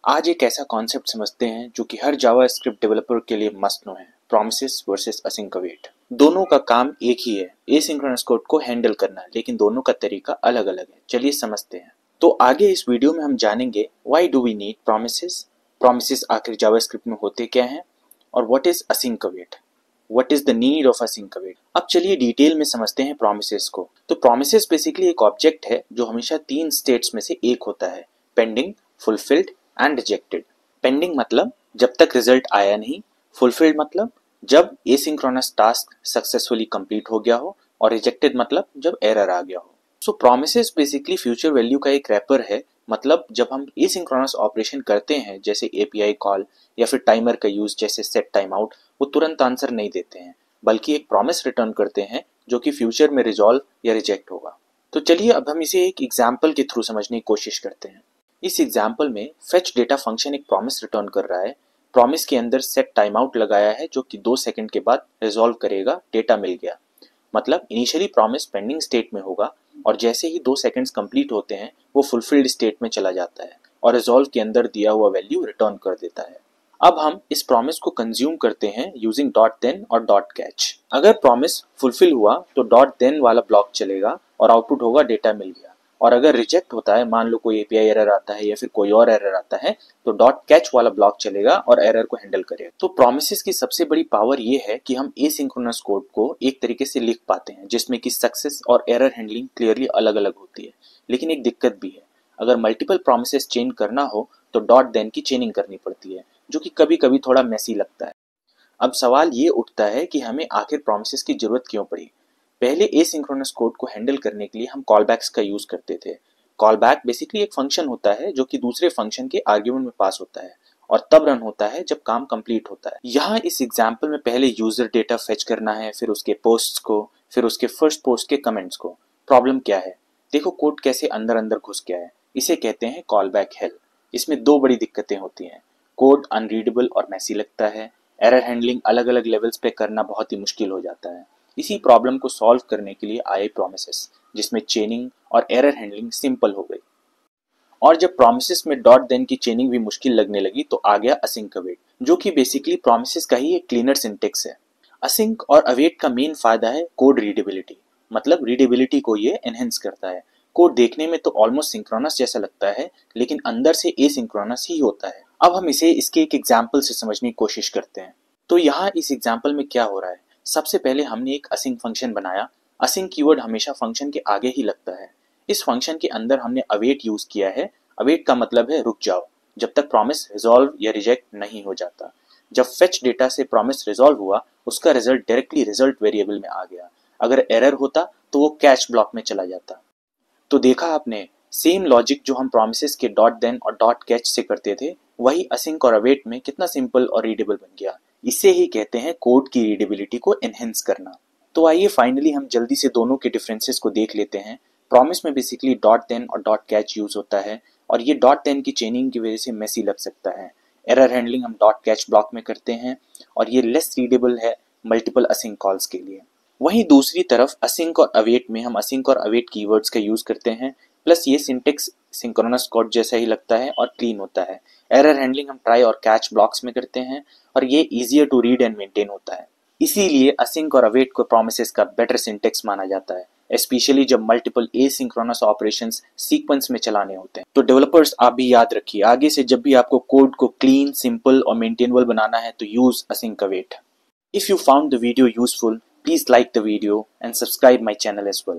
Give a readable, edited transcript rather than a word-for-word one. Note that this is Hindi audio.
आज एक ऐसा कॉन्सेप्ट समझते हैं जो कि हर जावास्क्रिप्ट डेवलपर के लिए मस्ट नो है, प्रॉमिसेस वर्सेस असिंक अवेट। दोनों का काम एक ही है, एसिंक्रोनस कोड को हैंडल करना, लेकिन दोनों का तरीका अलग अलग है। चलिए समझते हैं। तो आगे इस वीडियो में हम जानेंगे why do we need promises, promises आखिर जावास्क्रिप्ट में होते क्या हैं, और what is async await, what is the need of async await. अब चलिए डिटेल में समझते हैं प्रॉमिसेस को। तो प्रॉमिसेस बेसिकली एक ऑब्जेक्ट है जो हमेशा तीन स्टेट्स में से एक होता है, pending, fulfilled and rejected. Pending मतलब जब तक रिजल्ट आया नहीं, फुलफिल्ड मतलब जब एसिंक्रोनस टास्क सक्सेसफुली कंप्लीट हो गया हो, और रिजेक्टेड मतलब जब एरर आ गया हो। सो प्रॉमिसेस बेसिकली फ्यूचर वैल्यू का एक रैपर है। मतलब जब हम एसिंक्रोनस ऑपरेशन करते हैं जैसे एपीआई कॉल या फिर टाइमर का यूज जैसे सेट टाइम आउट, वो तुरंत आंसर नहीं देते हैं, बल्कि एक प्रॉमिस रिटर्न करते हैं जो कि फ्यूचर में रिजॉल्व या रिजेक्ट होगा। तो चलिए अब हम इसे एक एग्जाम्पल के थ्रू समझने की कोशिश करते हैं। इस एग्जाम्पल में फेच डेटा फंक्शन एक प्रॉमिस रिटर्न कर रहा है। प्रॉमिस के अंदर सेट टाइम आउट लगाया है जो कि 2 सेकंड के बाद रिजॉल्व करेगा, डेटा मिल गया। मतलब इनिशियली प्रॉमिस पेंडिंग स्टेट में होगा और जैसे ही 2 सेकंड्स कंप्लीट होते हैं वो फुलफिल्ड स्टेट में चला जाता है और रिजॉल्व के अंदर दिया हुआ वैल्यू रिटर्न कर देता है। अब हम इस प्रॉमिस को कंज्यूम करते हैं यूजिंग डॉट देन और डॉट कैच। अगर प्रॉमिस फुलफिल हुआ तो डॉट देन वाला ब्लॉक चलेगा और आउटपुट होगा डेटा मिल गया, और अगर रिजेक्ट होता है, मान लो कोई एपीआई एरर आता है या फिर कोई और एरर आता है, तो डॉट कैच वाला ब्लॉक चलेगा और एरर को हैंडल करेगा। तो प्रॉमिसेस की सबसे बड़ी पावर ये है कि हम एसिंक्रोनस कोड को एक तरीके से लिख पाते हैं जिसमें कि सक्सेस और एरर हैंडलिंग क्लियरली अलग अलग होती है। लेकिन एक दिक्कत भी है, अगर मल्टीपल प्रॉमिसेस चेंज करना हो तो डॉट देन की चेनिंग करनी पड़ती है, जो कि कभी कभी थोड़ा मेसी लगता है। अब सवाल ये उठता है कि हमें आखिर प्रॉमिसेस की जरूरत क्यों पड़ी। पहले एसिंक्रोनस कोड को हैंडल करने के लिए हम कॉलबैक्स का यूज करते थे। कॉलबैक बेसिकली एक फंक्शन होता है जो कि दूसरे फंक्शन के आर्ग्यूमेंट में पास होता है और तब रन होता है जब काम कंप्लीट होता है। यहाँ इस एग्जाम्पल में पहले यूजर डेटा फेच करना है, फिर उसके पोस्ट्स को, फिर उसके फर्स्ट पोस्ट के कमेंट्स को। प्रॉब्लम क्या है, देखो कोड कैसे अंदर अंदर घुस गया है। इसे कहते हैं कॉलबैक हेल। इसमें दो बड़ी दिक्कतें होती हैं, कोड अनरीडेबल और मैसी लगता है, एरर हैंडलिंग अलग अलग लेवल्स पे करना बहुत ही मुश्किल हो जाता है। इसी प्रॉब्लम को सॉल्व करने के लिए आए प्रॉमिसेस, जिसमें चेनिंग और एरर हैंडलिंग सिंपल हो गई। और जब प्रॉमिसेस में डॉट देन की चेनिंग भी मुश्किल लगने लगी तो आ गया असिंक अवेट, जो कि बेसिकली प्रॉमिसेस का ही एक क्लीनर सिंटेक्स है। असिंक और अवेट का मेन फायदा है कोड रीडेबिलिटी, मतलब रीडेबिलिटी को ये एनहेंस करता है। कोड देखने में तो ऑलमोस्ट सिंक्रोनस जैसा लगता है, लेकिन अंदर से एसिंक्रोनस ही होता है। अब हम इसे इसके एक एग्जाम्पल से समझने की कोशिश करते हैं। तो यहाँ इस एग्जाम्पल में क्या हो रहा है, सबसे पहले हमने एक असिंक फंक्शन बनाया। असिंक कीवर्ड हमेशा फंक्शन के आगे ही लगता है। इस फंक्शन के अंदर हमने अवेट यूज किया है। अवेट का मतलब है रुक जाओ, जब तक प्रॉमिस रिजॉल्व या रिजेक्ट नहीं हो जाता। जब फेच डेटा से प्रॉमिस रिजॉल्व हुआ, उसका रिजल्ट डायरेक्टली रिजल्ट वेरिएबल में आ गया। अगर एरर होता तो वो कैच ब्लॉक में चला जाता। तो देखा आपने, सेम लॉजिक जो हम प्रॉमिसेस के डॉट देन और डॉट कैच से करते थे, वही असिंक और अवेट में कितना सिंपल और रीडेबल बन गया। इसे ही कहते हैं कोड की रीडेबिलिटी को एनहेंस करना। तो आइए फाइनली हम जल्दी से दोनों के डिफरेंसेस को देख लेते हैं। प्रॉमिस में बेसिकली डॉट देन और डॉट कैच यूज होता है, और ये डॉट देन की चेनिंग की वजह से मेसी लग सकता है। एरर हैंडलिंग हम डॉट कैच ब्लॉक में करते हैं, और ये लेस रीडेबल है मल्टीपल असिंक कॉल्स के लिए। वहीं दूसरी तरफ असिंक और अवेट में हम असिंक और अवेट कीवर्ड्स का यूज करते हैं, प्लस ये सिंटेक्स सिंक्रोनस कोड जैसा ही लगता है और क्लीन होता है। एरर हैंडलिंग हम ट्राई और कैच ब्लॉक्स में करते हैं, और ये easier to read and maintain होता है। इसीलिए असिंक और अवेट को प्रोमिसेस का बेटर सिंटेक्स माना जाता है, स्पेशली जब मल्टीपल एसिंक्रोनस ऑपरेशंस सीक्वेंस में चलाने होते हैं। तो डेवलपर्स आप भी याद रखिए, आगे से जब भी आपको कोड को क्लीन, सिंपल और मेंटेनेबल बनाना है तो use async await. If you found the video useful, please like the video and subscribe my channel as well.